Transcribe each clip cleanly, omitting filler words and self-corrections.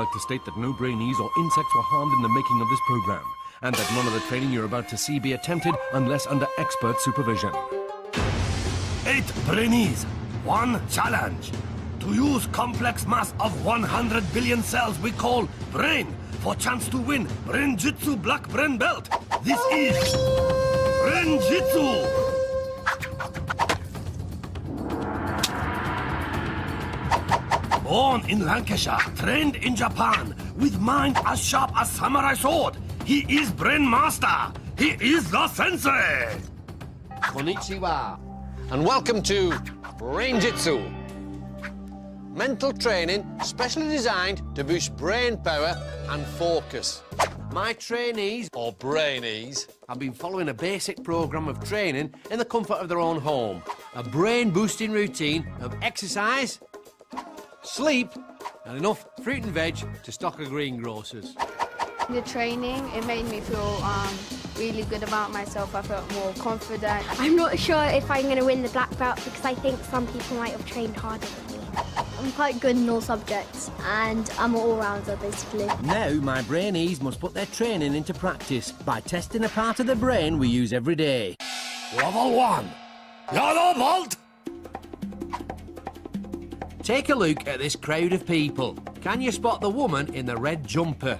I'd like to state that no Brainees or insects were harmed in the making of this program, and that none of the training you're about to see be attempted unless under expert supervision. 8 Brainees, 1 challenge. To use complex mass of 100 billion cells we call brain for chance to win Brain-Jitsu Black Brain Belt. This is Brain-Jitsu. Born in Lancashire, trained in Japan, with mind as sharp as samurai sword, he is Brain Master. He is the sensei. Konnichiwa, and welcome to Brain-Jitsu. Mental training specially designed to boost brain power and focus. My trainees, or Brainees, have been following a basic programme of training in the comfort of their own home. A brain-boosting routine of exercise, sleep, and enough fruit and veg to stock a greengrocers. The training, it made me feel really good about myself. I felt more confident. I'm not sure if I'm going to win the black belt because I think some people might have trained harder than me. I'm quite good in all subjects and I'm an all-rounder basically. Now my Brainees must put their training into practice by testing a part of the brain we use every day. Level 1, yellow bolt. Take a look at this crowd of people. Can you spot the woman in the red jumper?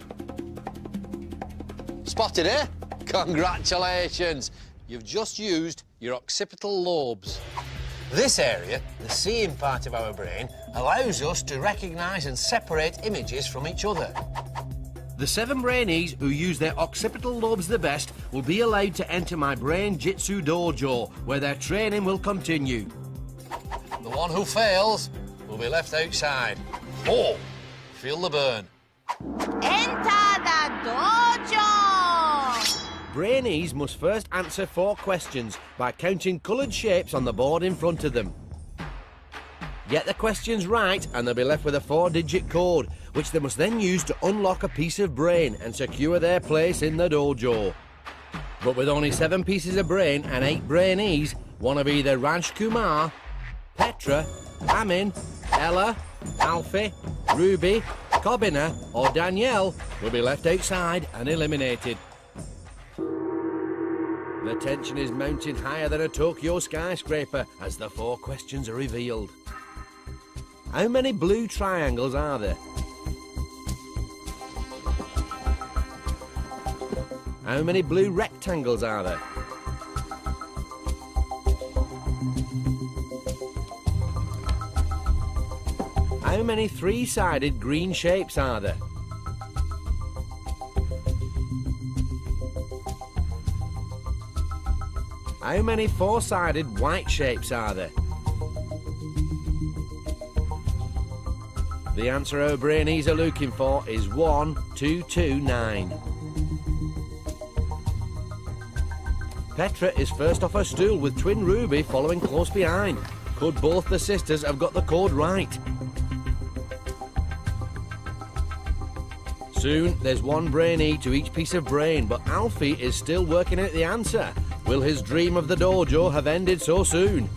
Spotted, eh? Congratulations! You've just used your occipital lobes. This area, the seeing part of our brain, allows us to recognise and separate images from each other. The 7 Brainees who use their occipital lobes the best will be allowed to enter my Brain-Jitsu dojo, where their training will continue. The one who fails will be left outside. Oh, feel the burn. Enter the dojo! Brainees must first answer 4 questions by counting coloured shapes on the board in front of them. Get the questions right and they'll be left with a 4-digit code, which they must then use to unlock a piece of brain and secure their place in the dojo. But with only 7 pieces of brain and 8 Brainees, one of either Rajkumar, Petra, Amin, Ella, Alfie, Ruby, Kobina or Danielle will be left outside and eliminated. The tension is mounting higher than a Tokyo skyscraper as the 4 questions are revealed. How many blue triangles are there? How many blue rectangles are there? How many 3-sided green shapes are there? How many 4-sided white shapes are there? The answer our Brainees are looking for is 1229. Petra is first off her stool with twin Ruby following close behind. Could both the sisters have got the code right? Soon, there's 1 Brainee to each piece of brain, but Alfie is still working out the answer. Will his dream of the dojo have ended so soon?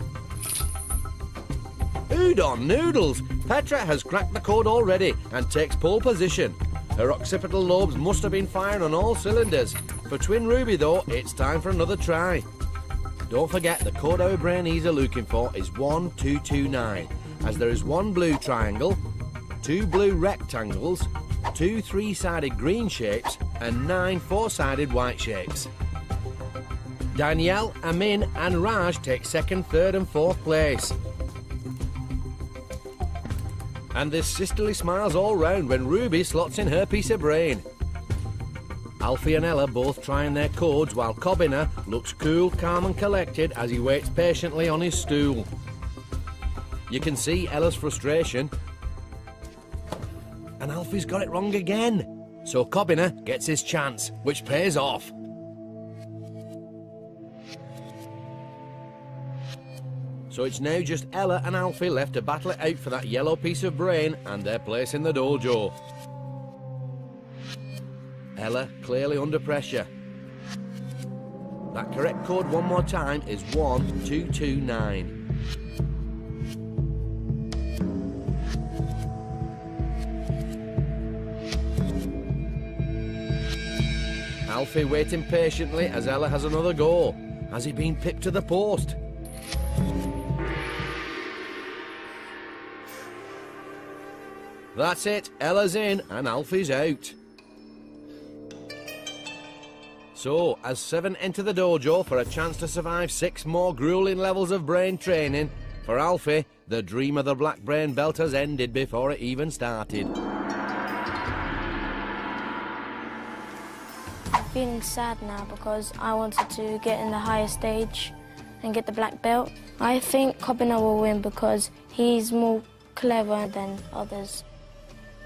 Udon noodles! Petra has cracked the code already and takes pole position. Her occipital lobes must have been firing on all cylinders. For twin Ruby, though, it's time for another try. Don't forget, the code our Brainees are looking for is 1229, as there is 1 blue triangle, 2 blue rectangles, 2 3-sided green shapes and 9 4-sided white shapes. Danielle, Amin and Raj take 2nd, 3rd and 4th place. And there's sisterly smiles all round when Ruby slots in her piece of brain. Alfie and Ella both trying their codes while Kobina looks cool, calm and collected as he waits patiently on his stool. You can see Ella's frustration. And Alfie's got it wrong again. So Kobina gets his chance, which pays off. So it's now just Ella and Alfie left to battle it out for that yellow piece of brain and their place in the dojo. Ella clearly under pressure. That correct code one more time is 1229. Alfie waiting patiently as Ella has another go. Has he been pipped to the post? That's it, Ella's in and Alfie's out. So, as 7 enter the dojo for a chance to survive 6 more grueling levels of brain training, for Alfie, the dream of the black brain belt has ended before it even started. I'm feeling sad now because I wanted to get in the higher stage and get the black belt. I think Kobina will win because he's more clever than others.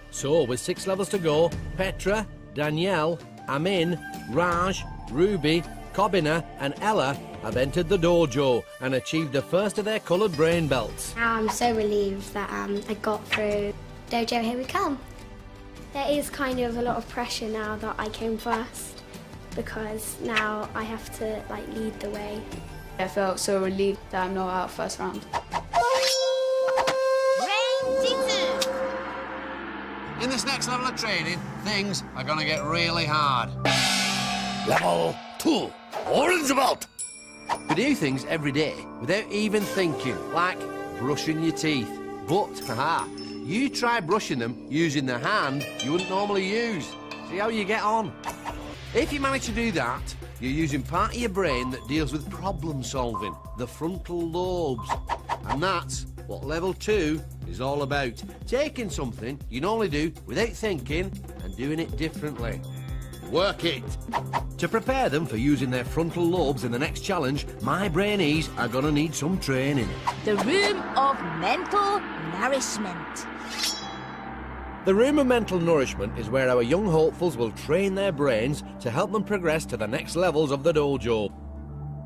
So, with 6 levels to go, Petra, Danielle, Amin, Raj, Ruby, Kobina and Ella have entered the dojo and achieved the first of their coloured brain belts. Now I'm so relieved that I got through. Dojo, here we come. There is kind of a lot of pressure now that I came first because now I have to lead the way. I felt so relieved that I'm not out first round. Brain-Jitsu. In this next level of training, things are going to get really hard. Level 2, orange belt. We do things every day without even thinking, like brushing your teeth. But, haha, you try brushing them using the hand you wouldn't normally use. See how you get on? If you manage to do that, you're using part of your brain that deals with problem solving, the frontal lobes. And that's what level 2 is all about. Taking something you normally do without thinking and doing it differently. Work it. To prepare them for using their frontal lobes in the next challenge, my Brainees are gonna need some training. The room of mental nourishment. The room of mental nourishment is where our young hopefuls will train their brains to help them progress to the next levels of the dojo.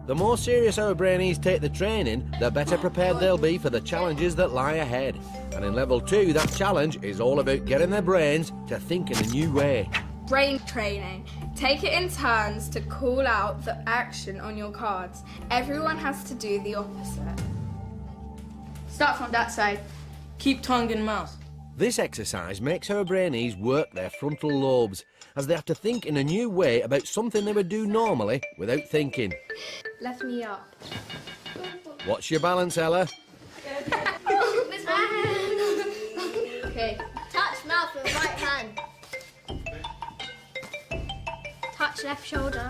The more serious our Brainees take the training, the better prepared they'll be for the challenges that lie ahead. And in level 2, that challenge is all about getting their brains to think in a new way. Brain training. Take it in turns to call out the action on your cards. Everyone has to do the opposite. Start from that side. Keep tongue in mouth. This exercise makes our Brainees work their frontal lobes, as they have to think in a new way about something they would do normally without thinking. Left knee up. Watch your balance, Ella. Okay. Touch mouth with right hand. Touch left shoulder.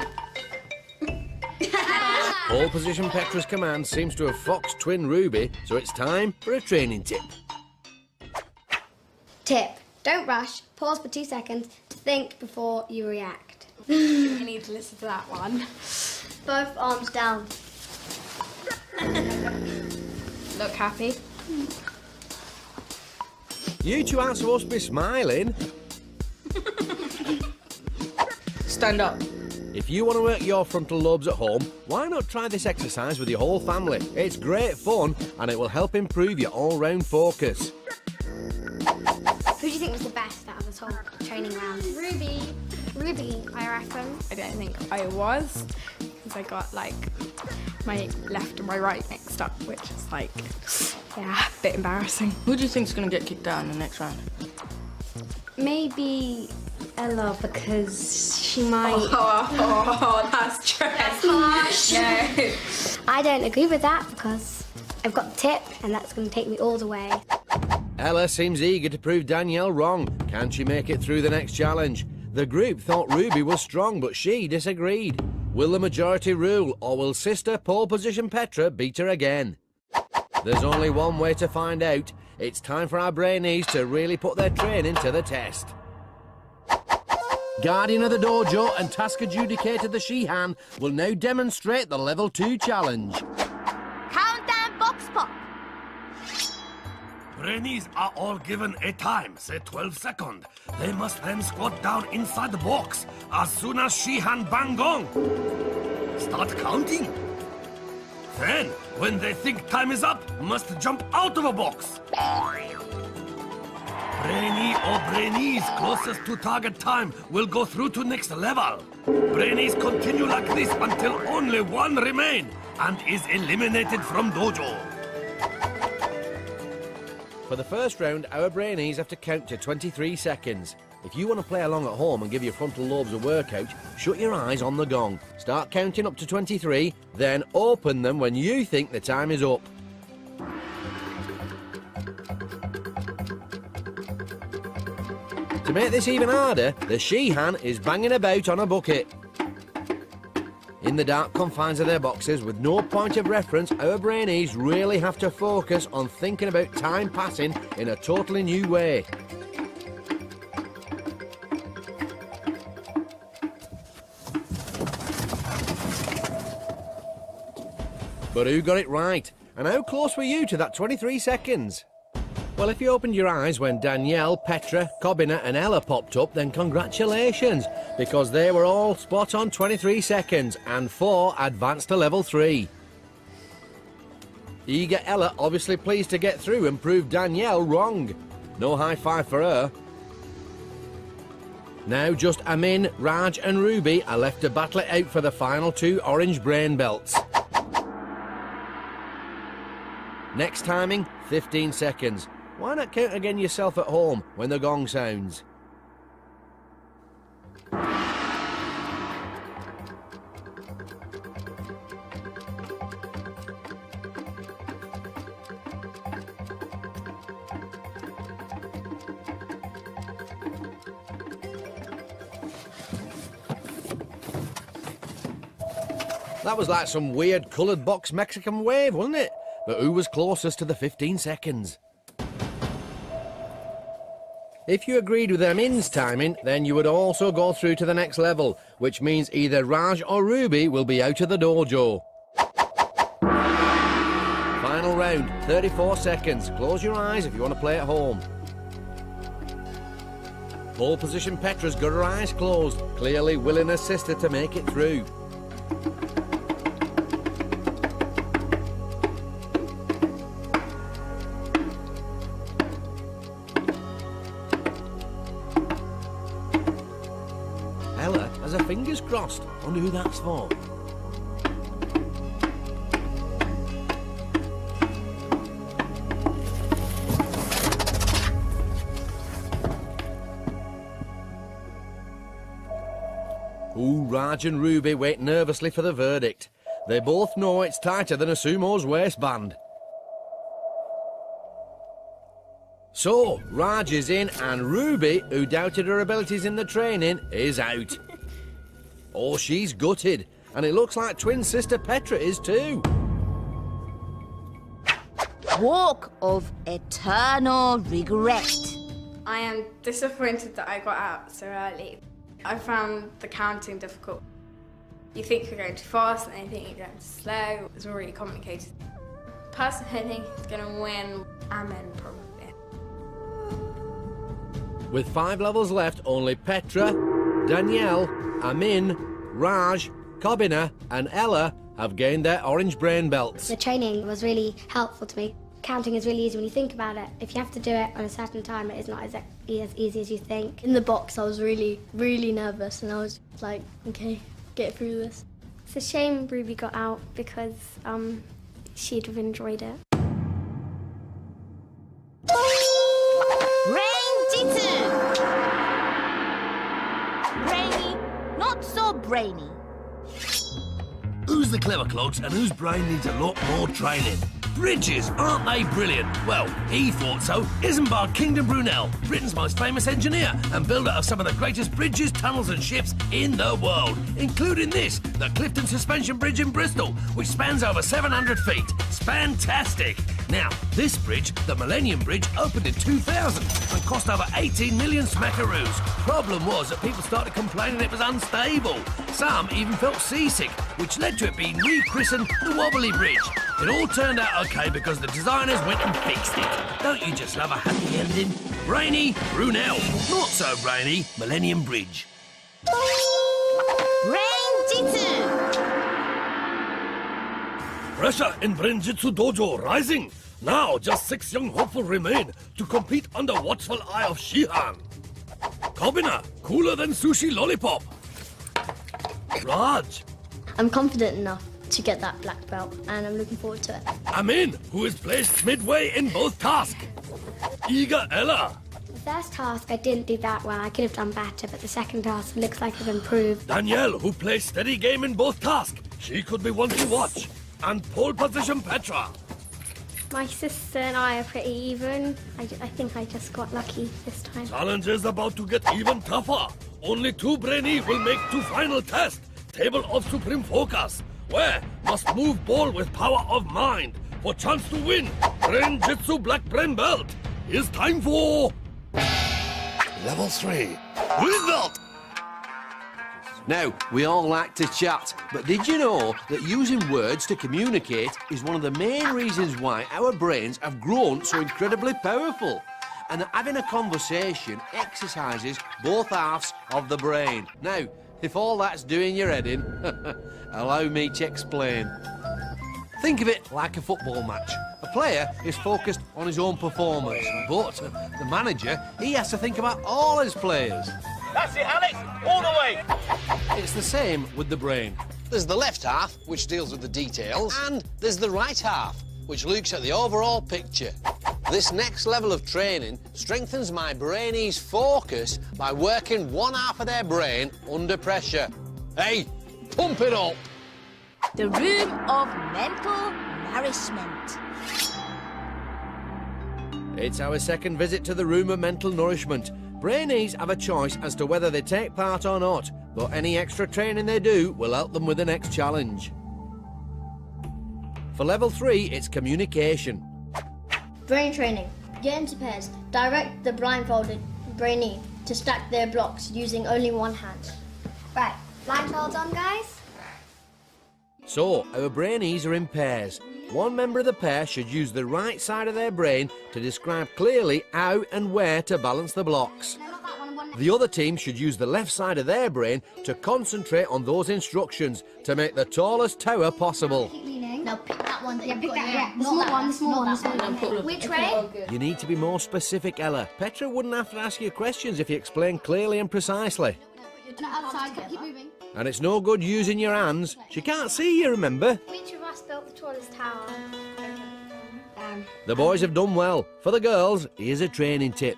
Pole position Petra's command seems to have foxed twin Ruby, so it's time for a training tip. Tip: don't rush. Pause for 2 seconds to think before you react. You need to listen to that one. Both arms down. Look happy. You two aren't supposed to be smiling. Stand up. If you want to work your frontal lobes at home, why not try this exercise with your whole family? It's great fun and it will help improve your all-round focus. Who do you think was the best out of this whole training round? Ruby. Ruby, I reckon. I don't think I was, because I got my left and my right mixed up, which is yeah, a bit embarrassing. Who do you think's gonna get kicked out in the next round? Maybe Ella, because she might... Oh, that's trash. No. I don't agree with that because I've got the tip and that's going to take me all the way. Ella seems eager to prove Danielle wrong. Can she make it through the next challenge? The group thought Ruby was strong, but she disagreed. Will the majority rule, or will sister pole position Petra beat her again? There's only one way to find out. It's time for our Brainees to really put their training to the test. Guardian of the dojo and task adjudicator the Shihan will now demonstrate the level 2 challenge. Countdown box pop. Brainees are all given a time, say 12 seconds. They must then squat down inside the box as soon as Shihan bang gong. Start counting. Then, when they think time is up, must jump out of a box. Brainee or Brainees closest to target time will go through to next level. Brainees continue like this until only one remain and is eliminated from dojo. For the first round, our Brainees have to count to 23 seconds. If you want to play along at home and give your frontal lobes a workout, shut your eyes on the gong. Start counting up to 23, then open them when you think the time is up. To make this even harder, the she-han is banging about on a bucket. In the dark confines of their boxes, with no point of reference, our Brainees really have to focus on thinking about time passing in a totally new way. But who got it right? And how close were you to that 23 seconds? Well, if you opened your eyes when Danielle, Petra, Kobina and Ella popped up, then congratulations, because they were all spot on 23 seconds and 4 advanced to level 3. Eager Ella obviously pleased to get through and prove Danielle wrong. No high five for her. Now just Amin, Raj and Ruby are left to battle it out for the final 2 orange brain belts. Next timing, 15 seconds. Why not count again yourself at home when the gong sounds? That was like some weird coloured box Mexican wave, wasn't it? But who was closest to the 15 seconds? If you agreed with Amin's timing, then you would also go through to the next level, which means either Raj or Ruby will be out of the dojo. Final round, 34 seconds. Close your eyes if you want to play at home. Pole position Petra's got her eyes closed, clearly willing her sister to make it through. Ella has her fingers crossed. Wonder who that's for. Ooh, Raj and Ruby wait nervously for the verdict. They both know it's tighter than a sumo's waistband. So, Raj is in and Ruby, who doubted her abilities in the training, is out. Oh, she's gutted. And it looks like twin sister Petra is too. Walk of eternal regret. I am disappointed that I got out so early. I found the counting difficult. You think you're going too fast and then you think you're going too slow. It's really complicated. Person who I think is going to win, Amin probably. With 5 levels left, only Petra, Danielle, Amin, Raj, Kobina and Ella have gained their orange brain belts. The training was really helpful to me. Counting is really easy when you think about it. If you have to do it on a certain time, it is not as easy as you think. In the box, I was really, really nervous, and I was like, okay, get through this. It's a shame Ruby got out because she'd have enjoyed it. Brain-Jitsu! Brainy, not so brainy. Who's the clever clogs and whose brain needs a lot more training? Bridges, aren't they brilliant? Well, he thought so. Isambard Kingdom Brunel, Britain's most famous engineer and builder of some of the greatest bridges, tunnels and ships in the world, including this, the Clifton Suspension Bridge in Bristol, which spans over 700 feet. Spantastic! Now, this bridge, the Millennium Bridge, opened in 2000 and cost over 18 million smackaroos. Problem was that people started complaining it was unstable. Some even felt seasick, which led to it being rechristened the Wobbly Bridge. It all turned out okay because the designers went and fixed it. Don't you just love a happy ending? Brainy, Brunel. Not so brainy, Millennium Bridge. Brain-Jitsu! Pressure in Brain-Jitsu Dojo rising. Now just 6 young hopefuls remain to compete under watchful eye of Shihan. Kobina, cooler than sushi lollipop. Raj. I'm confident enough to get that black belt, and I'm looking forward to it. Amin, who is placed midway in both tasks. Eager Ella. first task, I didn't do that well. I could have done better, but the second task looks like I've improved. Danielle, who plays steady game in both tasks. She could be one to watch. And pole position Petra. My sister and I are pretty even. I think I just got lucky this time. Challenge is about to get even tougher. Only 2 Brainees will make to final test. Table of Supreme Focus. Where must move ball with power of mind for chance to win Brain-Jitsu Black Brain Belt. It's time for Level 3 Result. Now, we all like to chat, but did you know that using words to communicate is one of the main reasons why our brains have grown so incredibly powerful? And that having a conversation exercises both halves of the brain. Now, if all that's doing your head in, allow me to explain. Think of it like a football match. A player is focused on his own performance, but the manager, he has to think about all his players. That's it, Alex! All the way! It's the same with the brain. There's the left half, which deals with the details, and there's the right half, which looks at the overall picture. This next level of training strengthens my Brainees' focus by working one half of their brain under pressure. Hey, pump it up! The room of mental nourishment. It's our second visit to the room of mental nourishment. Brainees have a choice as to whether they take part or not, but any extra training they do will help them with the next challenge. For level 3, it's communication. Brain training. Get into pairs. Direct the blindfolded Brainee to stack their blocks using only one hand. Right, blindfolds on, guys? So, our Brainees are in pairs. One member of the pair should use the right side of their brain to describe clearly how and where to balance the blocks. The other team should use the left side of their brain to concentrate on those instructions to make the tallest tower possible. Now pick that one that you've got. Yeah, the small one. Which way? You need to be more specific, Ella. Petra wouldn't have to ask you questions if you explain clearly and precisely. Keep moving. And it's no good using your hands. She can't see you, remember? Which of us built the tallest tower? The boys have done well. For the girls, here's a training tip.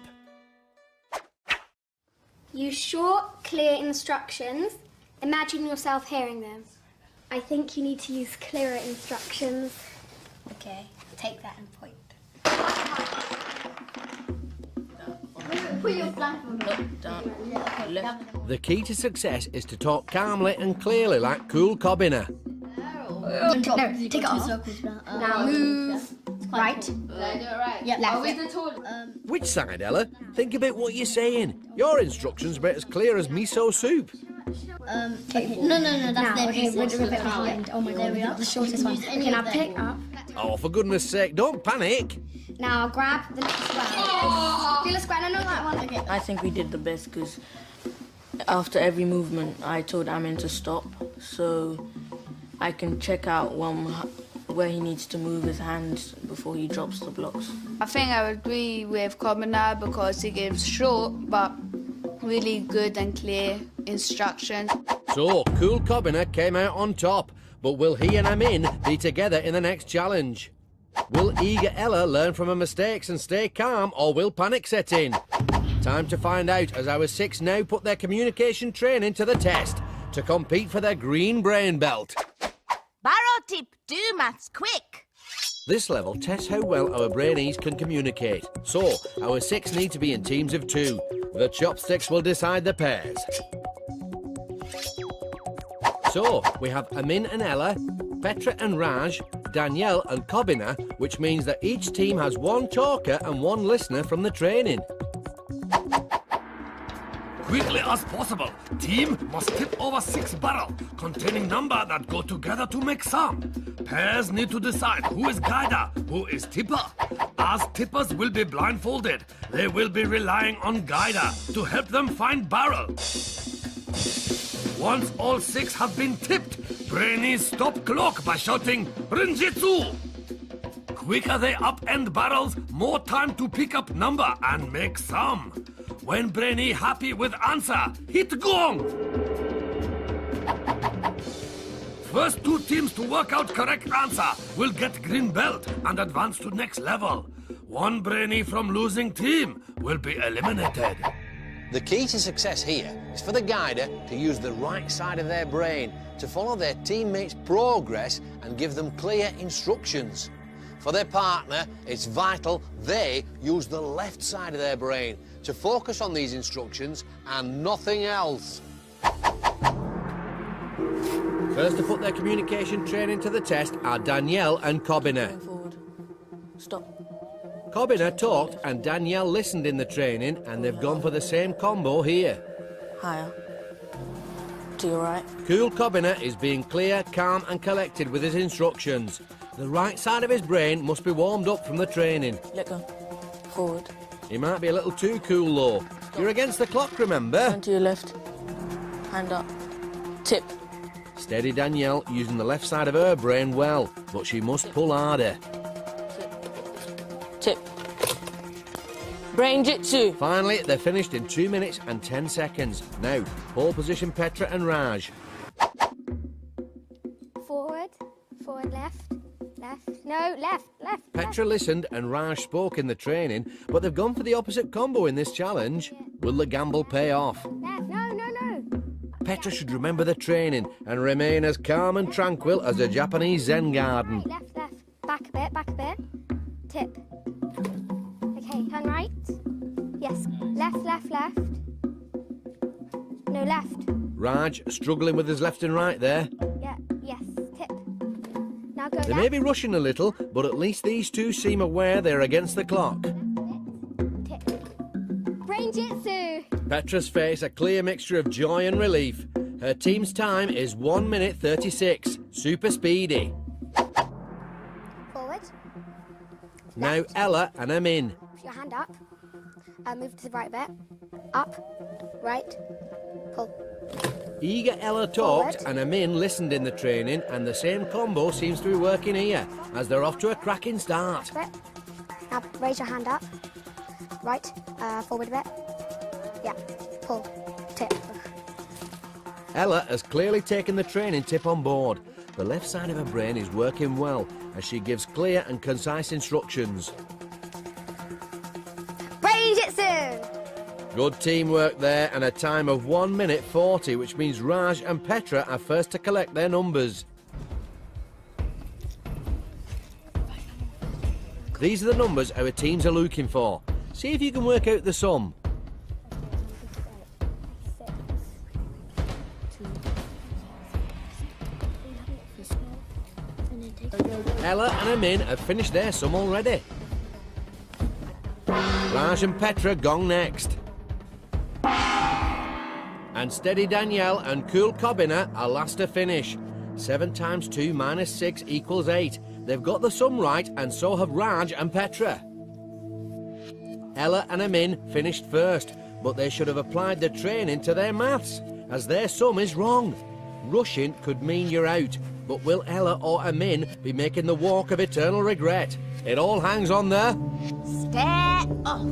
Use short, clear instructions. Imagine yourself hearing them. I think you need to use clearer instructions. Okay, take that and point. Put your blindfold Down. Left. The key to success is to talk calmly and clearly like cool Kobina. No, take it off. Now move. Right. Do it right. Yeah, Always the tall. Which side, Ella? Think about what you're saying. Your instructions are as clear as miso soup. Okay. No, that's their piece. We're a bit behind. Oh my god, we got the shortest one. Okay, now pick up. Oh, for goodness sake, don't panic. Now grab the next square. Feel a square, no, that one. Okay. I think we did the best because after every movement, I told Amin to stop so I can check out where he needs to move his hands before he drops the blocks. I think I would agree with Kobina because he gives short but really good and clear instructions. So, cool Kobina came out on top, but will he and Amin be together in the next challenge? Will eager Ella learn from her mistakes and stay calm, or will panic set in? Time to find out as our 6 now put their communication training to the test to compete for their green brain belt. Barrow tip, do maths quick. This level tests how well our Brainees can communicate. So, our 6 need to be in teams of 2. The chopsticks will decide the pairs. So, we have Amin and Ella, Petra and Raj, Danielle and Kobina, which means that each team has 1 talker and 1 listener from the training. Quickly as possible, team must tip over 6 barrels containing number that go together to make sum. Pairs need to decide who is guider, who is tipper. As tippers will be blindfolded, they will be relying on guider to help them find barrel. Once all 6 have been tipped, Brainees stop clock by shouting Brain-Jitsu. Quicker they upend barrels, more time to pick up number and make sum. When Brainee happy with answer, hit gong! First 2 teams to work out correct answer will get green belt and advance to next level. one Brainee from losing team will be eliminated. The key to success here is for the guider to use the right side of their brain to follow their teammates' progress and give them clear instructions. For their partner, it's vital they use the left side of their brain to focus on these instructions and nothing else. First to put their communication training to the test are Danielle and Kobina. Going forward. Stop. Kobina talked and Danielle listened in the training, and they've gone for the same combo here. Higher. To your right. Cool Kobina is being clear, calm and collected with his instructions. The right side of his brain must be warmed up from the training. Let go. Forward. He might be a little too cool though. You're against the clock, remember? Hand to your left. Hand up. Tip. Steady Danielle, using the left side of her brain well, but she must pull harder. Tip. Brain-Jitsu. Finally, they're finished in 2 minutes and 10 seconds. Now, pole position Petra and Raj. Forward, forward, left, no, left. Petra listened and Raj spoke in the training, but they've gone for the opposite combo in this challenge. Will the gamble pay off? Left, no. Petra should remember the training and remain as calm and tranquil as a Japanese Zen garden. Right, left, back a bit, tip. Okay, turn right. Yes, left. No, left. Raj struggling with his left and right there. Yeah, yes, tip. Now go They left. may be rushing a little, but at least these two seem aware they're against the clock. Tip. Brain-Jitsu. Petra's face a clear mixture of joy and relief. Her team's time is 1 minute 36. Super speedy. Forward. Now Ella and Amin. Put your hand up. Move to the right bit. Up, right, pull. Eager Ella talked and Amin listened in the training, and the same combo seems to be working here, as they're off to a cracking start. Now raise your hand up. Right, forward a bit. Yeah, pull, tip. Ella has clearly taken the training tip on board. The left side of her brain is working well, as she gives clear and concise instructions. Brain-Jitsu! Good teamwork there, and a time of 1 minute 40, which means Raj and Petra are first to collect their numbers. These are the numbers our teams are looking for. See if you can work out the sum. Ella and Amin have finished their sum already. Raj and Petra gong next. And steady Danielle and cool Kobina are last to finish. 7 times 2 minus 6 equals 8. They've got the sum right, and so have Raj and Petra. Ella and Amin finished first, but they should have applied the training to their maths, as their sum is wrong. Rushing could mean you're out, but will Ella or Amin be making the walk of eternal regret? It all hangs on the... Stare off.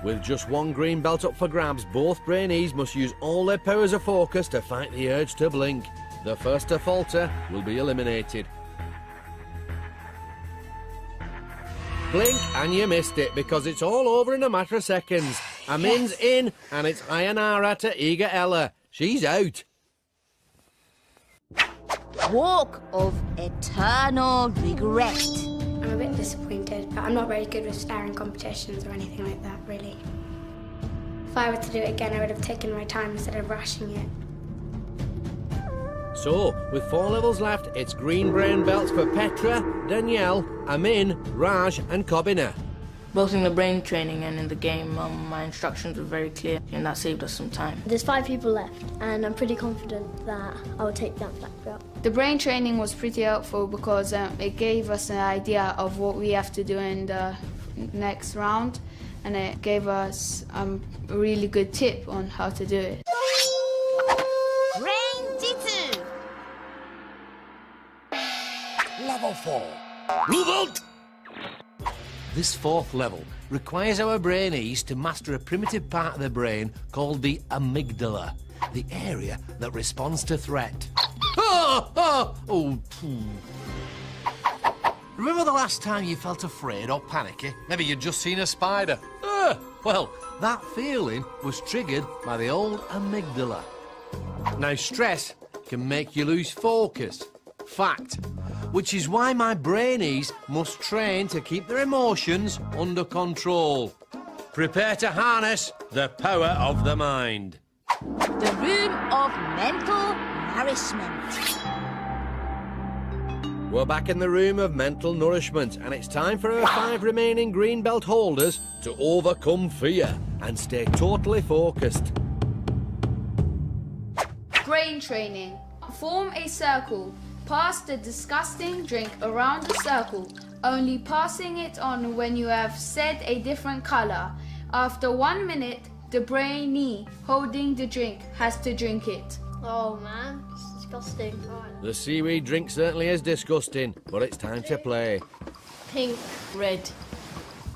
With just 1 green belt up for grabs, both Brainees must use all their powers of focus to fight the urge to blink. The first to falter will be eliminated. Blink and you missed it, because it's all over in a matter of seconds. Amin's in, and it's Ayanara to eager Ella. She's out. Walk of eternal regret. I'm a bit disappointed, but I'm not very good with staring competitions or anything like that, really. If I were to do it again, I would have taken my time instead of rushing it. So, with 4 levels left, it's green brain belts for Petra, Danielle, Amin, Raj and Kobina. Both in the brain training and in the game, my instructions were very clear, and that saved us some time. There's 5 people left, and I'm pretty confident that I will take that black belt. The brain training was pretty helpful because it gave us an idea of what we have to do in the next round, and it gave us a really good tip on how to do it. Brain-Jitsu. Level 4. Move out! This 4th level requires our Brainees to master a primitive part of the brain called the amygdala, the area that responds to threat. Oh! Oh, remember the last time you felt afraid or panicky? Maybe you'd just seen a spider. Well, that feeling was triggered by the old amygdala. Now, stress can make you lose focus. Fact. Which is why my Brainees must train to keep their emotions under control. Prepare to harness the power of the mind. The room of mental nourishment. We're back in the room of mental nourishment, and it's time for our 5 remaining green belt holders to overcome fear and stay totally focused. Brain training. Form a circle. Pass the disgusting drink around the circle, only passing it on when you have said a different colour. After 1 minute, the brainee holding the drink has to drink it. Oh man, it's disgusting. The seaweed drink certainly is disgusting, but it's time to play. Pink, Red.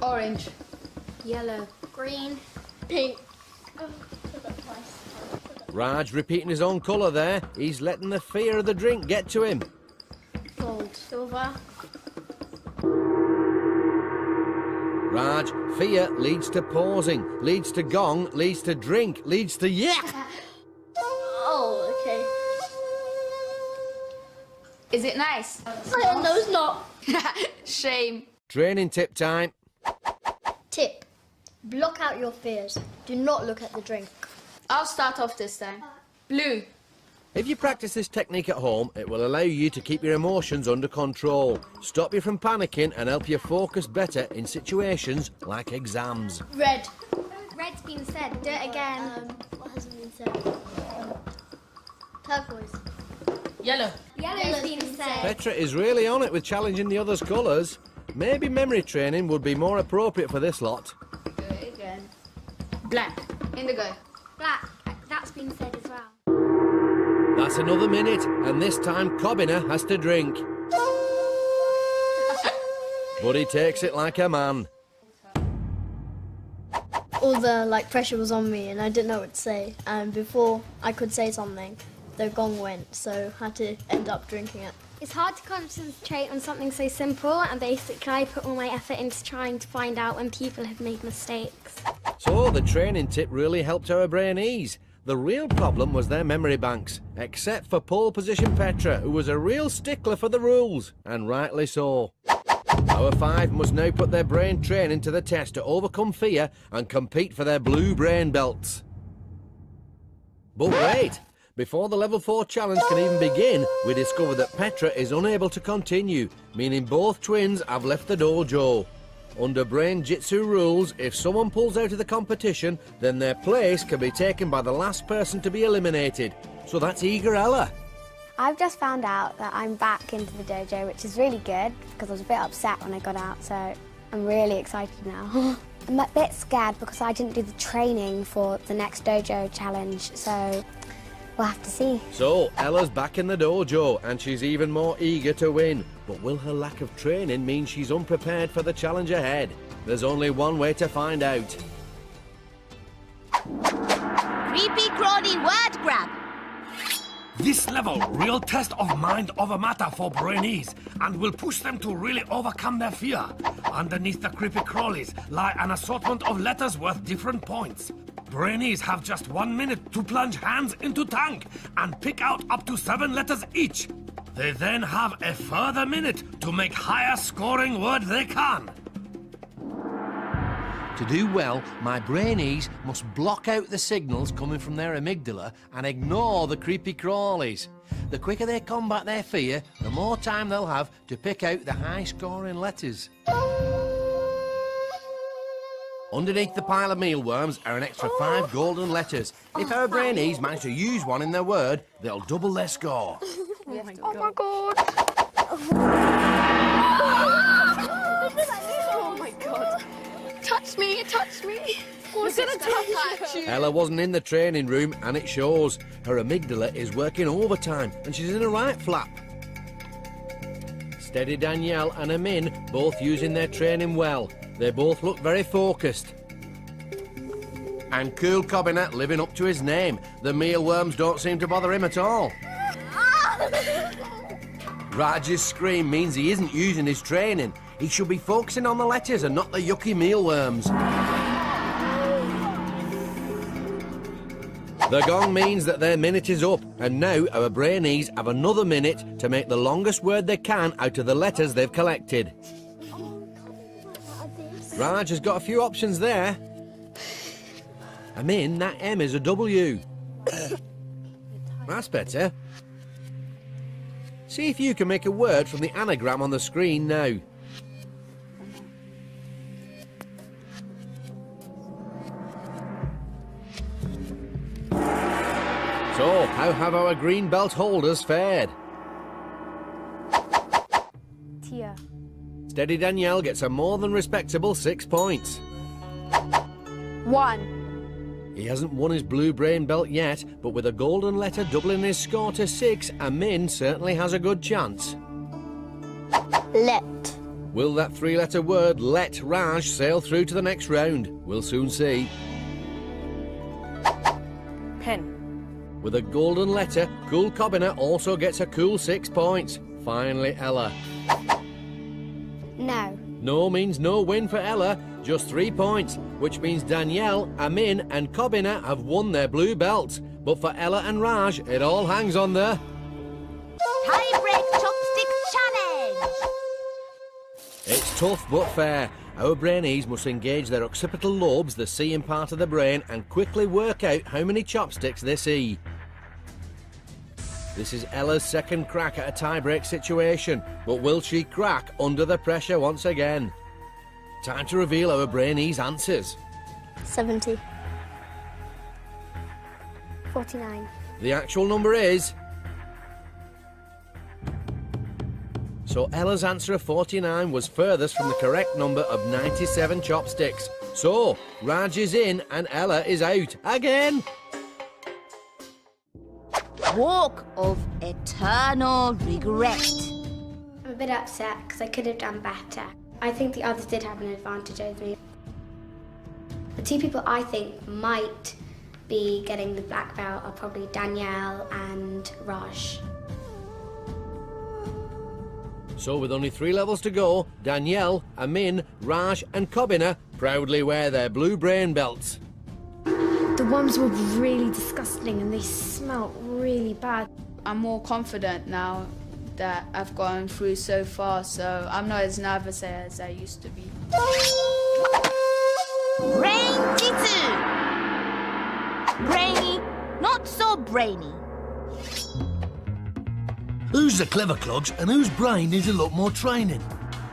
Orange. yellow, green, pink. Raj repeating his own colour there. He's letting the fear of the drink get to him. Gold, silver. Raj, fear leads to pausing, leads to gong, leads to drink, leads to yak. Oh, okay. Is it nice? No, it's not. Shame. Training tip time. Tip. Block out your fears. Do not look at the drink. I'll start off this time. Blue. If you practice this technique at home, it will allow you to keep your emotions under control, stop you from panicking and help you focus better in situations like exams. Red. Red's been said. Do it again. What hasn't been said? Turquoise. Yellow. Yellow's been said. Petra is really on it with challenging the others' colours. Maybe memory training would be more appropriate for this lot. Do it again. Black. Indigo. Black. That's been said as well. That's another minute, and this time Kobina has to drink. But he takes it like a man. All the pressure was on me and I didn't know what to say. And before I could say something, the gong went, so I had to end up drinking it. It's hard to concentrate on something so simple, and basically I put all my effort into trying to find out when people have made mistakes. So the training tip really helped our Brainees. The real problem was their memory banks, except for pole position Petra, who was a real stickler for the rules, and rightly so. Our 5 must now put their brain training to the test to overcome fear and compete for their blue brain belts. But wait! Before the level 4 challenge can even begin, we discover that Petra is unable to continue, meaning both twins have left the dojo. Under Brain-Jitsu rules, if someone pulls out of the competition, then their place can be taken by the last person to be eliminated. So that's Eager Ella. I've just found out that I'm back into the dojo, which is really good because I was a bit upset when I got out, so I'm really excited now. I'm a bit scared because I didn't do the training for the next dojo challenge, so we'll have to see. So, Ella's back in the dojo, and she's even more eager to win. But will her lack of training mean she's unprepared for the challenge ahead? There's only one way to find out. Creepy crawly word grab. This level, real test of mind over matter for Brainees, and will push them to really overcome their fear. Underneath the creepy crawlies lie an assortment of letters worth different points. Brainees have just 1 minute to plunge hands into tank and pick out up to 7 letters each. They then have a further minute to make higher scoring word they can. To do well, my Brainees must block out the signals coming from their amygdala and ignore the creepy crawlies. The quicker they combat their fear, the more time they'll have to pick out the high-scoring letters. Underneath the pile of mealworms are an extra 5 golden letters. If our Brainees manage to use one in their word, they'll double their score. Oh my god. Oh my god. Touch me, touch me. What's gonna touch you? Ella wasn't in the training room, and it shows. Her amygdala is working overtime, and she's in a right flap. Steady Danielle and Amin both using their training well. They both look very focused. And cool Kobina living up to his name. The mealworms don't seem to bother him at all. Raj's scream means he isn't using his training. He should be focusing on the letters and not the yucky mealworms. The gong means that their minute is up, and now our Brainees have another minute to make the longest word they can out of the letters they've collected. Raj has got a few options there. Amin, that M is a W. That's better. See if you can make a word from the anagram on the screen now. So, how have our green belt holders fared? Tia. Steady Danielle gets a more than respectable 6 points. 1. He hasn't won his blue brain belt yet, but with a golden letter doubling his score to 6, Amin certainly has a good chance. Let. Will that 3-letter word let Raj sail through to the next round? We'll soon see. Pen. With a golden letter, cool Kobina also gets a cool 6 points. Finally, Ella. No. No means no win for Ella, just 3 points, which means Danielle, Amin and Kobina have won their blue belts. But for Ella and Raj, it all hangs on the... Tie-break chopstick challenge! It's tough but fair. Our Brainees must engage their occipital lobes, the seeing part of the brain, and quickly work out how many chopsticks they see. This is Ella's second crack at a tie-break situation, but will she crack under the pressure once again? Time to reveal our Brainees' answers. 70. 49. The actual number is... So Ella's answer of 49 was furthest from the correct number of 97 chopsticks. So, Raj is in and Ella is out again. Walk of eternal regret. I'm a bit upset because I could have done better. I think the others did have an advantage over me. The two people I think might be getting the black belt are probably Danielle and Raj. So with only 3 levels to go, Danielle, Amin, Raj and Kobina proudly wear their blue brain belts. The worms were really disgusting and they smelt really bad. I'm more confident now that I've gone through so far, so I'm not as nervous as I used to be. Brain-Jitsu! Brainy, not so brainy. Who's the clever clogs and whose brain needs a lot more training?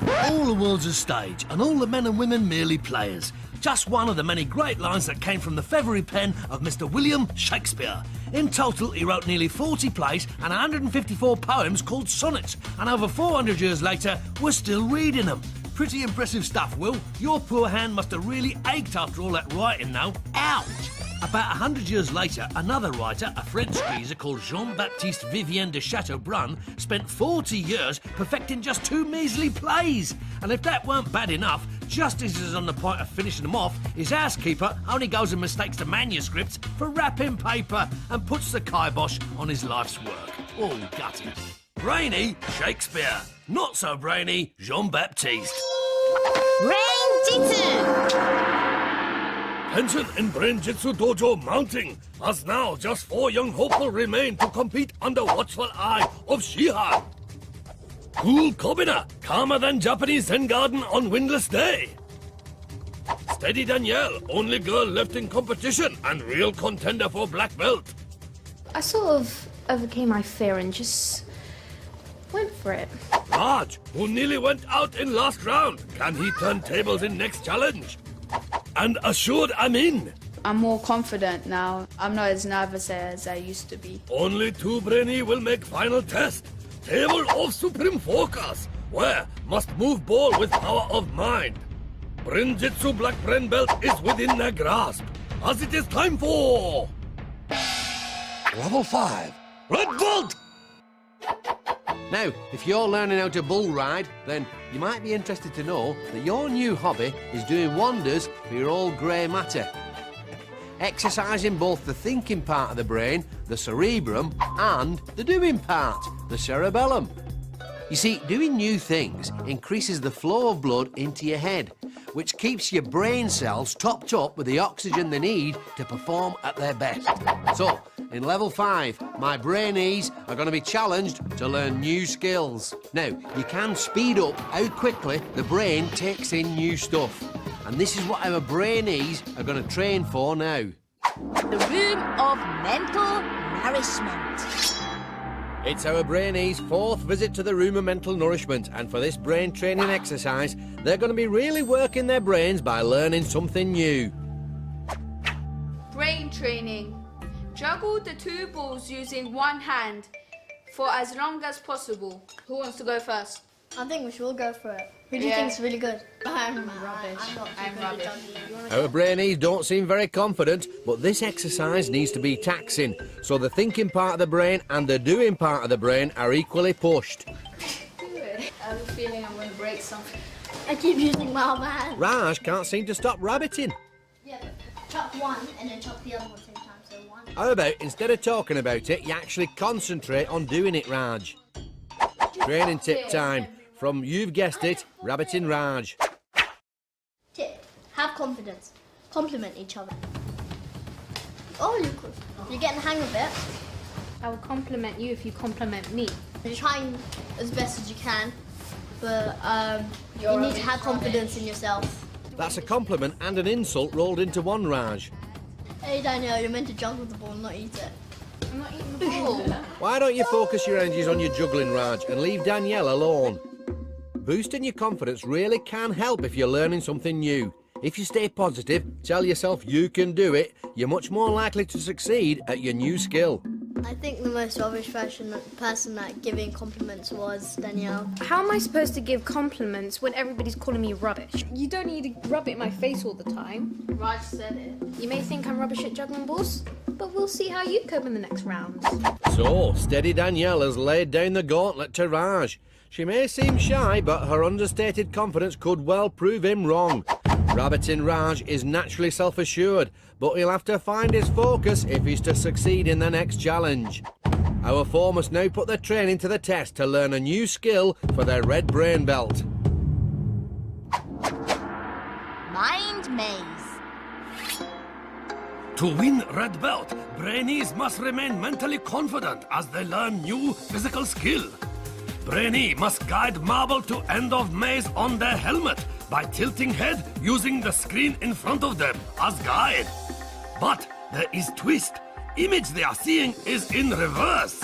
All the world's a stage and all the men and women merely players. Just one of the many great lines that came from the feathery pen of Mr. William Shakespeare. In total, he wrote nearly 40 plays and 154 poems called sonnets, and over 400 years later, we're still reading them. Pretty impressive stuff, Will. Your poor hand must have really ached after all that writing now. Ouch! About 100 years later, another writer, a French geezer called Jean-Baptiste Vivien de Chateaubriand, spent 40 years perfecting just 2 measly plays. And if that weren't bad enough, just as he's on the point of finishing them off, his housekeeper only goes and mistakes the manuscripts for wrapping paper and puts the kibosh on his life's work. All gutted. Brainy, Shakespeare. Not so brainy, Jean-Baptiste. Brain-Jitsu! Tension in Brain-Jitsu Dojo mounting, as now just 4 young hopeful remain to compete under watchful eye of Shihan. Cool Kobina, calmer than Japanese Zen garden on windless day. Steady Danielle, only girl left in competition and real contender for black belt. I sort of overcame my fear and just went for it. Raj, who nearly went out in last round, can he turn tables in next challenge? And assured Amin. I'm more confident now. I'm not as nervous as I used to be. Only 2 Brainy will make final test. Table of supreme focus, where must move ball with power of mind. Brain-Jitsu black brain belt is within their grasp, as it is time for... Level 5, red belt! Now, if you're learning how to bull ride, then you might be interested to know that your new hobby is doing wonders for your old grey matter. exercising both the thinking part of the brain, the cerebrum, and the doing part, the cerebellum. You see, doing new things increases the flow of blood into your head, which keeps your brain cells topped up with the oxygen they need to perform at their best. So, in level 5, my Brainees are going to be challenged to learn new skills. Now, you can speed up how quickly the brain takes in new stuff. And this is what our Brainees are going to train for now. The room of mental nourishment. It's our Brainees' 4th visit to the room of mental nourishment, and for this brain training exercise, they're going to be really working their brains by learning something new. Brain training. Juggle the 2 balls using one hand for as long as possible. Who wants to go first? I think we should all go for it. Who do you think's really good? I'm rubbish. I'm rubbish. Our Brainees don't seem very confident, but this exercise needs to be taxing, so the thinking part of the brain and the doing part of the brain are equally pushed. I have a feeling I'm going to break something. I keep using my other hand. Raj can't seem to stop rabbiting. Yeah, but chop one and then chop the other one at the same time, so one. How about, instead of talking about it, you actually concentrate on doing it, Raj? Training tip time. From, you've guessed it, Rabbiting Raj. Tip, have confidence. Compliment each other. Oh, you're getting the hang of it. I will compliment you if you compliment me. You're trying as best as you can, but you need to have confidence in yourself. That's a compliment and an insult rolled into one, Raj. Hey Danielle, you're meant to juggle the ball, not eat it. I'm not eating the ball. Why don't you focus your energies on your juggling, Raj, and leave Danielle alone? Boosting your confidence really can help if you're learning something new. If you stay positive, tell yourself you can do it, you're much more likely to succeed at your new skill. I think the most rubbish person at giving compliments was Danielle. How am I supposed to give compliments when everybody's calling me rubbish? You don't need to rub it in my face all the time. Raj said it. You may think I'm rubbish at juggling balls, but we'll see how you cope in the next round. So, steady Danielle has laid down the gauntlet to Raj. She may seem shy, but her understated confidence could well prove him wrong. Rabbiting Raj is naturally self-assured, but he'll have to find his focus if he's to succeed in the next challenge. Our 4 must now put their training to the test to learn a new skill for their red brain belt. Mind maze. To win red belt, Brainees must remain mentally confident as they learn new physical skill. Brainee must guide marble to end of maze on their helmet by tilting head using the screen in front of them as guide. But there is twist. Image they are seeing is in reverse.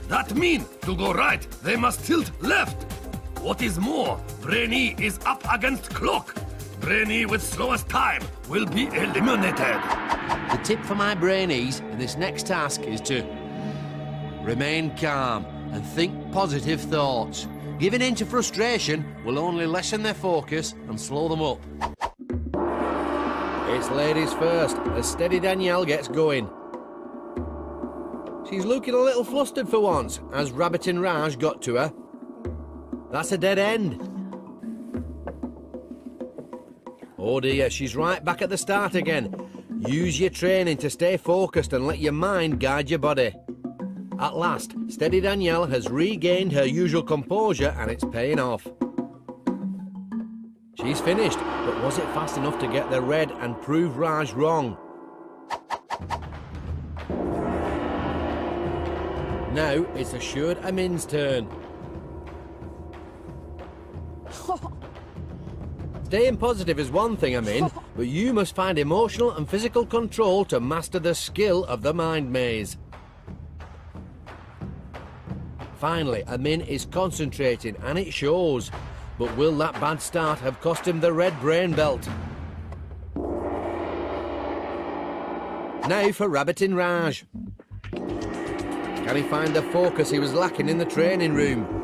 That means to go right, they must tilt left. What is more, Brainee is up against clock. Brainee with slowest time will be eliminated. The tip for my Brainees in this next task is to remain calm and think positive thoughts. Giving in to frustration will only lessen their focus and slow them up. It's ladies first, as steady Danielle gets going. She's looking a little flustered for once, as Rabbiting Raj got to her. That's a dead end. Oh dear, she's right back at the start again. Use your training to stay focused and let your mind guide your body. At last, steady Danielle has regained her usual composure and it's paying off. She's finished, but was it fast enough to get the red and prove Raj wrong? Now it's assured Amin's turn. Staying positive is one thing, Amin, but you must find emotional and physical control to master the skill of the mind maze. Finally, Amin is concentrating, and it shows. But will that bad start have cost him the red brain belt? Now for Rabbiting Raj. Can he find the focus he was lacking in the training room?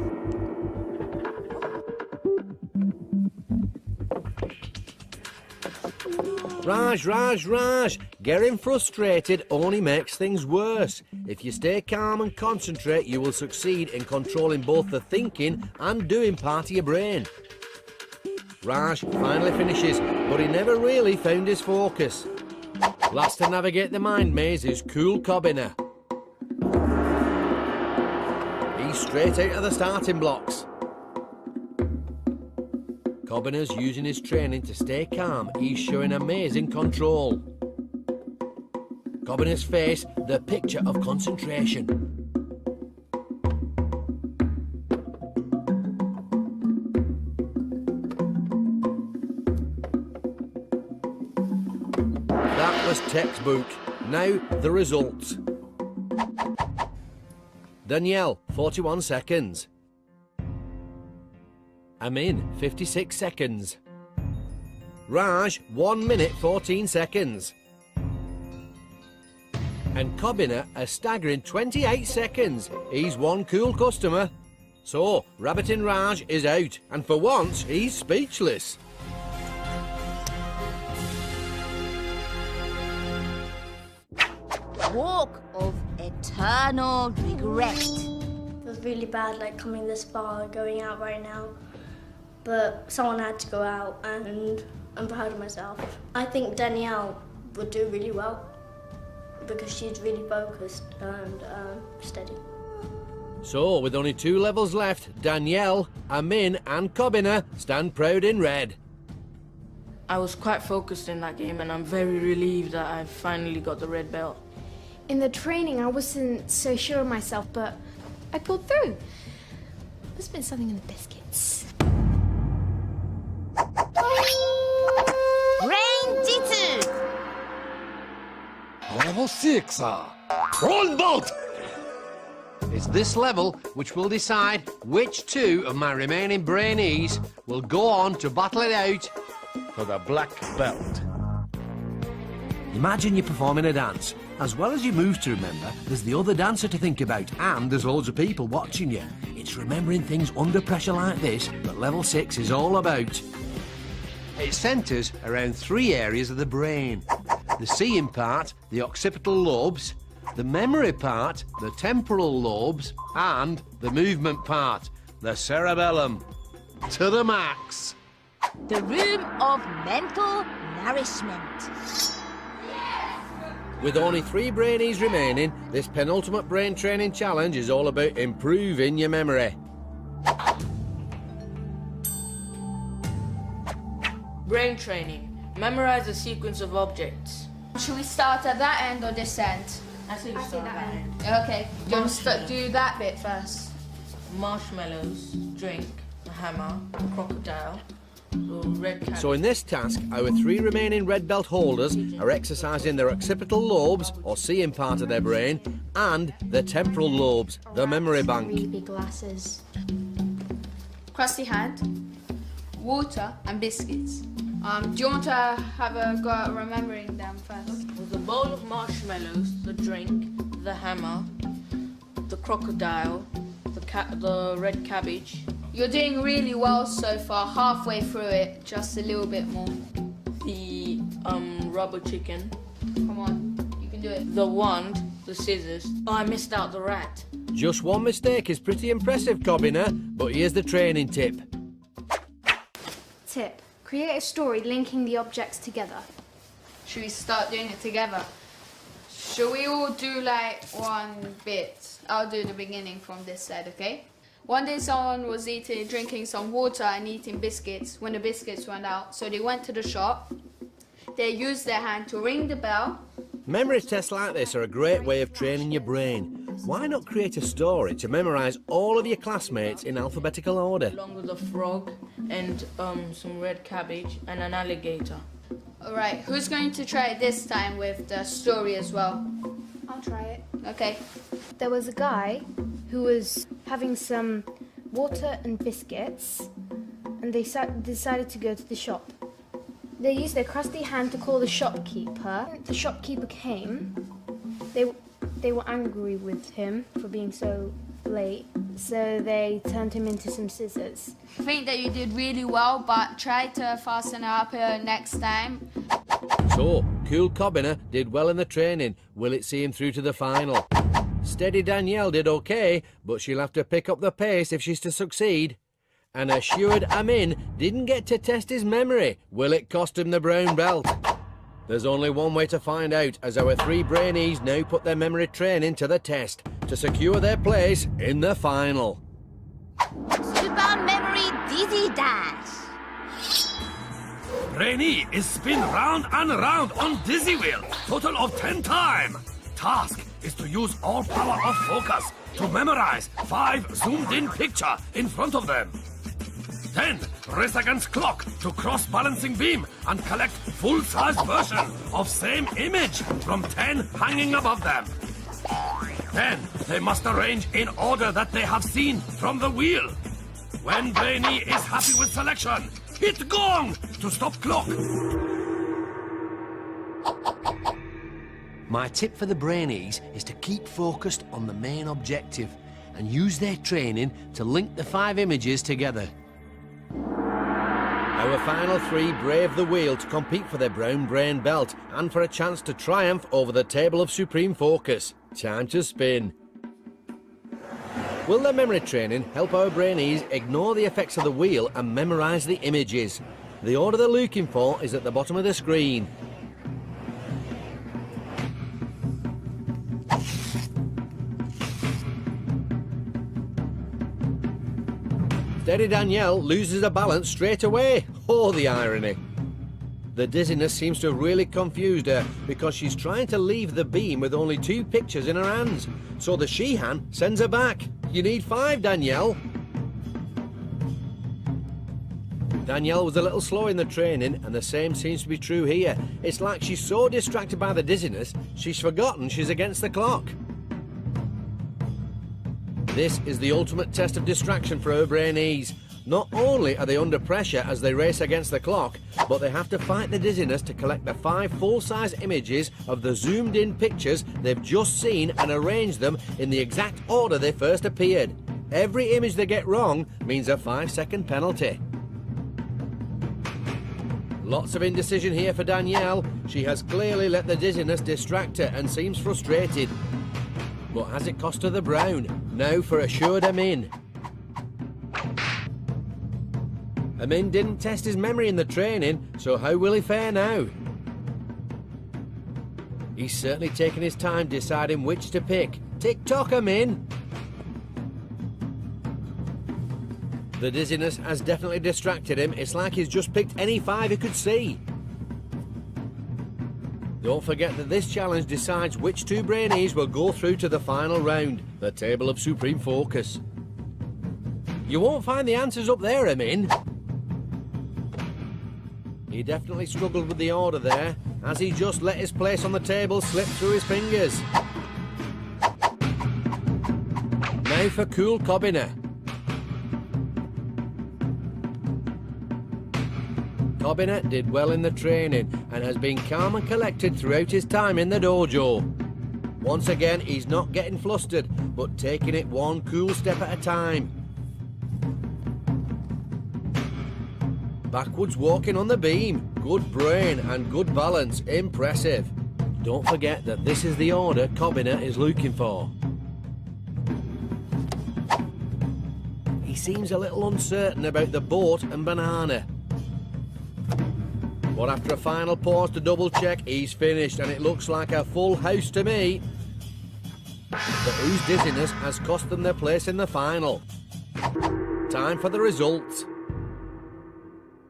Raj! Getting frustrated only makes things worse. If you stay calm and concentrate, you will succeed in controlling both the thinking and doing part of your brain. Raj finally finishes, but he never really found his focus. Last to navigate the mind maze is cool Kobina. He's straight out of the starting blocks. Kobina's using his training to stay calm. He's showing amazing control. Kobina's face, the picture of concentration. That was textbook. Now the results. Danielle, 41 seconds. Amin, 56 seconds. Raj, 1 minute 14 seconds. And Kobina, a staggering 28 seconds. He's one cool customer. So, Rabbitin Raj is out, and for once, he's speechless. Walk of eternal regret. It was really bad, like coming this far, going out right now. But someone had to go out, and I'm proud of myself. I think Danielle would do really well because she's really focused and steady. So, with only 2 levels left, Danielle, Amin and Kobina stand proud in red. I was quite focused in that game and I'm very relieved that I finally got the red belt. In the training, I wasn't so sure of myself, but I pulled through. Must have been something in the biscuits. Brain-Jitsu. Level 6, prawn boat! It's this level which will decide which 2 of my remaining Brainees will go on to battle it out For the black belt. Imagine you're performing a dance. As well as your moves to remember, there's the other dancer to think about, and there's loads of people watching you. It's remembering things under pressure like this that level 6 is all about. It centres around 3 areas of the brain. The seeing part, the occipital lobes, the memory part, the temporal lobes, and the movement part, the cerebellum. To the max. The room of mental nourishment. With only 3 Brainees remaining, this penultimate brain training challenge is all about improving your memory. Brain training. Memorize a sequence of objects. Should we start at that end or this end? I think start at that end. Okay, do you want to do that bit first? Marshmallows, drink, a hammer, a crocodile, a red cat. So in this task, our 3 remaining red belt holders are exercising their occipital lobes, or seeing part of their brain, and their temporal lobes, the memory bank. Really big glasses. Crusty hand, water and biscuits. Do you want to have a go at remembering them first? With a bowl of marshmallows, the drink, the hammer, the crocodile, the red cabbage. You're doing really well so far, halfway through it, just a little bit more. The rubber chicken. Come on, you can do it. The wand, the scissors. Oh, I missed out the rat. Just one mistake is pretty impressive, Kobina, but here's the training tip. Tip. Create a story linking the objects together. Should we start doing it together? Should we all do like one bit? I'll do the beginning from this side, okay? One day someone was drinking some water and eating biscuits when the biscuits went out. So they went to the shop. They used their hand to ring the bell. Memory tests like this are a great way of training your brain. Why not create a story to memorise all of your classmates in alphabetical order? Along with a frog and some red cabbage and an alligator. Alright, who's going to try it this time with the story as well? I'll try it. Okay. There was a guy who was having some water and biscuits, and they decided to go to the shop. They used their crusty hand to call the shopkeeper. The shopkeeper came. They were angry with him for being so late, so they turned him into some scissors. I think that you did really well, but try to fasten it up next time. So, cool Kobina did well in the training. Will it see him through to the final? Steady Danielle did okay, but she'll have to pick up the pace if she's to succeed. And assured Amin didn't get to test his memory. Will it cost him the brown belt? There's only one way to find out, as our three Brainees now put their memory training to the test to secure their place in the final. Super Memory Dizzy Dash. Brainee is spin round and round on dizzy wheel, total of 10 times. Task is to use all power of focus to memorize 5 zoomed-in picture in front of them. Then race against clock to cross balancing beam and collect full-size version of same image from 10 hanging above them. Then they must arrange in order that they have seen from the wheel. When Brainee is happy with selection, hit gong to stop clock. My tip for the Brainees is to keep focused on the main objective and use their training to link the 5 images together. Our final 3 brave the wheel to compete for their brown brain belt and for a chance to triumph over the table of supreme focus. Time to spin. Will their memory training help our Brainees ignore the effects of the wheel and memorise the images? The order they're looking for is at the bottom of the screen. Steady Danielle loses her balance straight away. Oh, the irony. The dizziness seems to have really confused her because she's trying to leave the beam with only 2 pictures in her hands. So the she-hand sends her back. You need 5, Danielle. Danielle was a little slow in the training, and the same seems to be true here. It's like she's so distracted by the dizziness, she's forgotten she's against the clock. This is the ultimate test of distraction for our Brainees. Not only are they under pressure as they race against the clock, but they have to fight the dizziness to collect the 5 full-size images of the zoomed-in pictures they've just seen and arrange them in the exact order they first appeared. Every image they get wrong means a 5-second penalty. Lots of indecision here for Danielle. She has clearly let the dizziness distract her and seems frustrated. But has it cost her the brown? Now for assured Amin. Amin didn't test his memory in the training, so how will he fare now? He's certainly taken his time deciding which to pick. Tick-tock, Amin! The dizziness has definitely distracted him. It's like he's just picked any 5 he could see. Don't forget that this challenge decides which 2 Brainees will go through to the final round, the table of supreme focus. You won't find the answers up there, Amin. He definitely struggled with the order there, as he just let his place on the table slip through his fingers. Now for cool Kobina. Kobina did well in the training and has been calm and collected throughout his time in the dojo. Once again, he's not getting flustered, but taking it one cool step at a time. Backwards walking on the beam. Good brain and good balance. Impressive. Don't forget that this is the order Kobina is looking for. He seems a little uncertain about the boat and banana. But after a final pause to double check, he's finished and it looks like a full house to me. But whose dizziness has cost them their place in the final? Time for the results.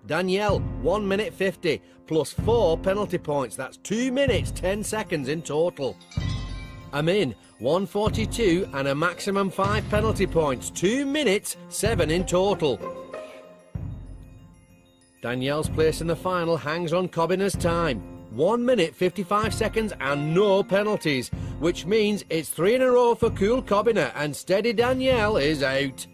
Danielle, 1 minute 50, plus 4 penalty points. That's 2 minutes 10 seconds in total. Amin, 1:42 and a maximum 5 penalty points. 2 minutes 7 in total. Danielle's place in the final hangs on Kobina's time. 1 minute 55 seconds and no penalties, which means it's 3 in a row for cool Kobina and steady Danielle is out.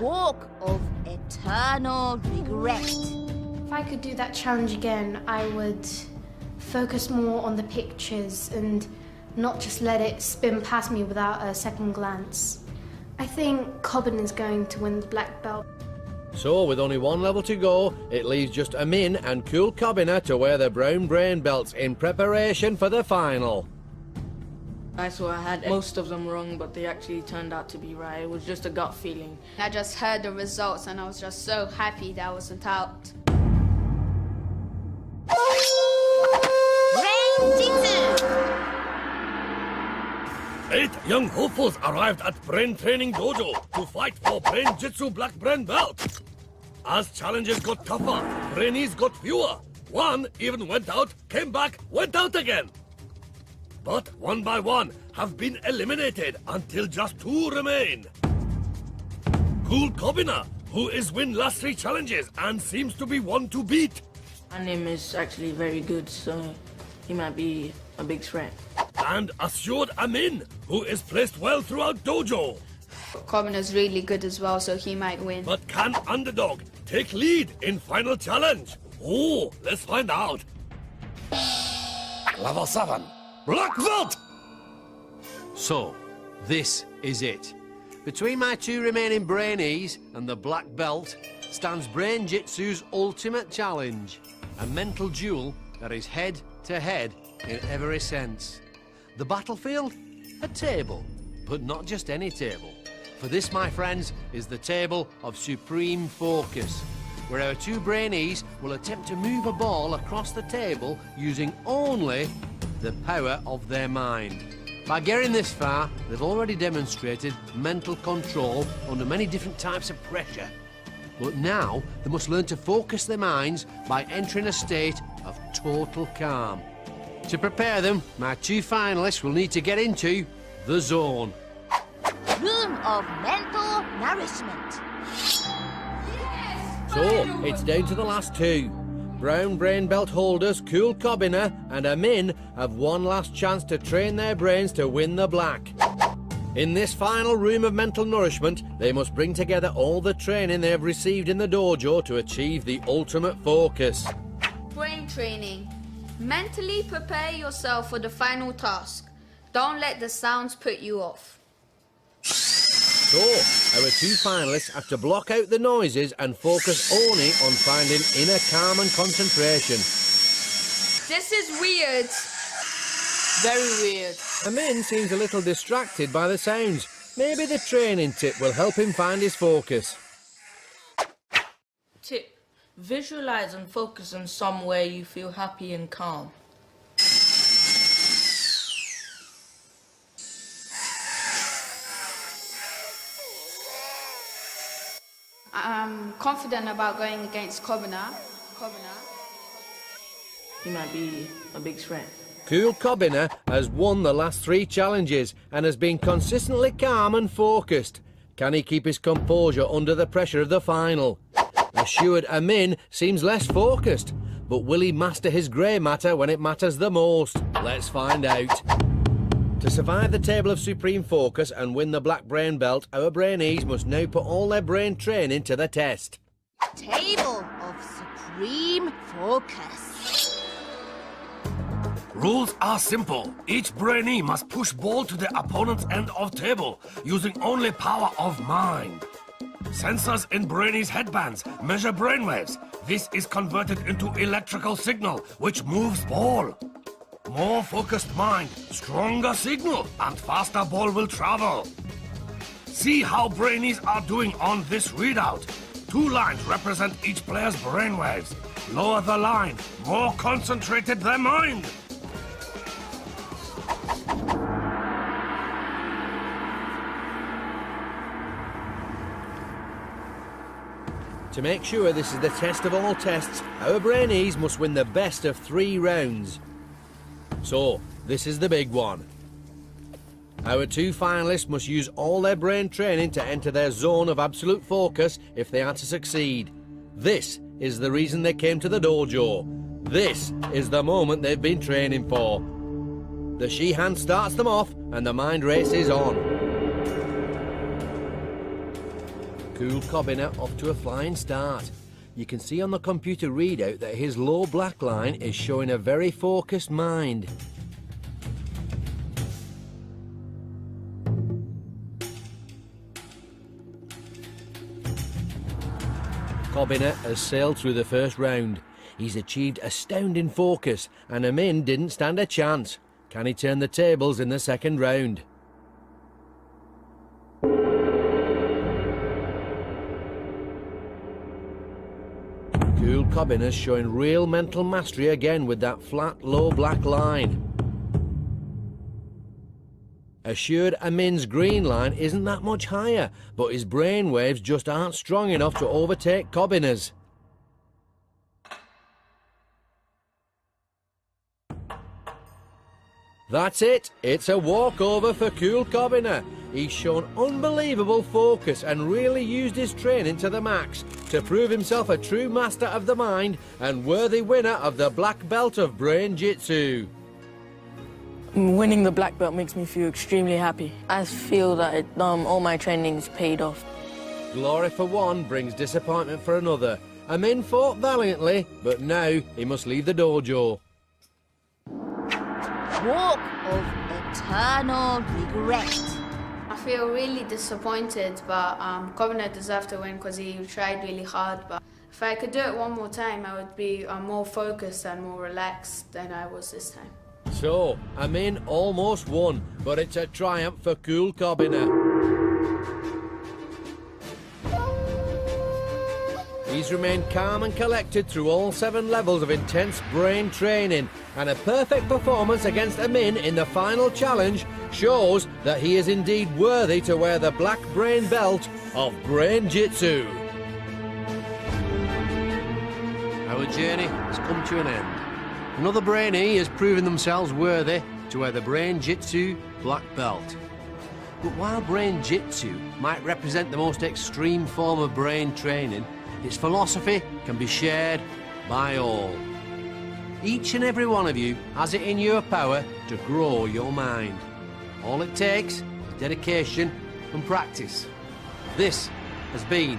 Walk of eternal regret. If I could do that challenge again, I would focus more on the pictures and not just let it spin past me without a second glance. I think Kobina is going to win the black belt. So, with only one level to go, it leaves just Amin and cool Kobina to wear their brown brain belts in preparation for the final. I saw I had most of them wrong, but they actually turned out to be right. It was just a gut feeling. I just heard the results and I was just so happy that I wasn't out. Brain-Jitsu! 8 young hopefuls arrived at Brain Training Dojo to fight for Brain-Jitsu Black Brain Belt. As challenges got tougher, Brainees got fewer. One even went out, came back, went out again. But one by one have been eliminated until just 2 remain. Cool Kobina, who is win last 3 challenges and seems to be one to beat. My name is actually very good, so he might be a big threat. And assured Amin, who is placed well throughout dojo. Kobina's really good as well, so he might win. But can Underdog take lead in final challenge? Oh, let's find out. Level 7, Black Belt! So, this is it. Between my 2 remaining Brainees and the Black Belt stands Brain-Jitsu's ultimate challenge. A mental duel that is head-to-head in every sense. The battlefield? A table. But not just any table. For this, my friends, is the table of supreme focus, where our 2 Brainees will attempt to move a ball across the table using only the power of their mind. By getting this far, they've already demonstrated mental control under many different types of pressure. But now, they must learn to focus their minds by entering a state of total calm. To prepare them, my 2 finalists will need to get into the zone. Room of mental nourishment. So, it's down to the last 2. Brown brain belt holders Cool Kobina and Amin have one last chance to train their brains to win the black. In this final room of mental nourishment, they must bring together all the training they have received in the dojo to achieve the ultimate focus. Brain training. Mentally prepare yourself for the final task. Don't let the sounds put you off. So, our 2 finalists have to block out the noises and focus only on finding inner calm and concentration. This is weird. Very weird. Amin seems a little distracted by the sounds. Maybe the training tip will help him find his focus. Tip: visualize and focus on somewhere you feel happy and calm. I'm confident about going against Kobina. He might be a big threat. Cool Kobina has won the last 3 challenges and has been consistently calm and focused. Can he keep his composure under the pressure of the final? Assured Amin seems less focused, but will he master his grey matter when it matters the most? Let's find out. To survive the table of supreme focus and win the black brain belt, our Brainees must now put all their brain training to the test. Table of supreme focus. Rules are simple. Each Brainee must push ball to the opponent's end of table using only power of mind. Sensors in Brainees' headbands measure brainwaves. This is converted into electrical signal, which moves ball. More focused mind, stronger signal, and faster ball will travel. See how Brainees are doing on this readout. 2 lines represent each player's brainwaves. Lower the line, more concentrated their mind. To make sure this is the test of all tests, our Brainees must win the best of 3 rounds. So, this is the big one. Our 2 finalists must use all their brain training to enter their zone of absolute focus if they are to succeed. This is the reason they came to the dojo. This is the moment they've been training for. The she hand starts them off and the mind race is on. Cool Kobina off to a flying start. You can see on the computer readout that his low black line is showing a very focused mind. Kobina has sailed through the first round. He's achieved astounding focus, and Amin didn't stand a chance. Can he turn the tables in the second round? Cool Kobina's showing real mental mastery again with that flat, low black line. Assured Amin's green line isn't that much higher, but his brain waves just aren't strong enough to overtake Kobina's. That's it. It's a walkover for Cool Kobina. He's shown unbelievable focus and really used his training to the max to prove himself a true master of the mind and worthy winner of the black belt of Brain-Jitsu. Winning the black belt makes me feel extremely happy. I feel that all my training's paid off. Glory for one brings disappointment for another. Amin fought valiantly, but now he must leave the dojo. Walk of eternal regret. I feel really disappointed, but Kobina deserved to win because he tried really hard. But if I could do it one more time, I would be more focused and more relaxed than I was this time. So, Amin almost won, but it's a triumph for Cool Kobina. He's remained calm and collected through all 7 levels of intense brain training, and a perfect performance against Amin in the final challenge shows that he is indeed worthy to wear the black brain belt of Brain-Jitsu. Our journey has come to an end. Another Brainee has proven themselves worthy to wear the Brain-Jitsu black belt. But while Brain-Jitsu might represent the most extreme form of brain training, its philosophy can be shared by all. Each and every one of you has it in your power to grow your mind. All it takes is dedication and practice. This has been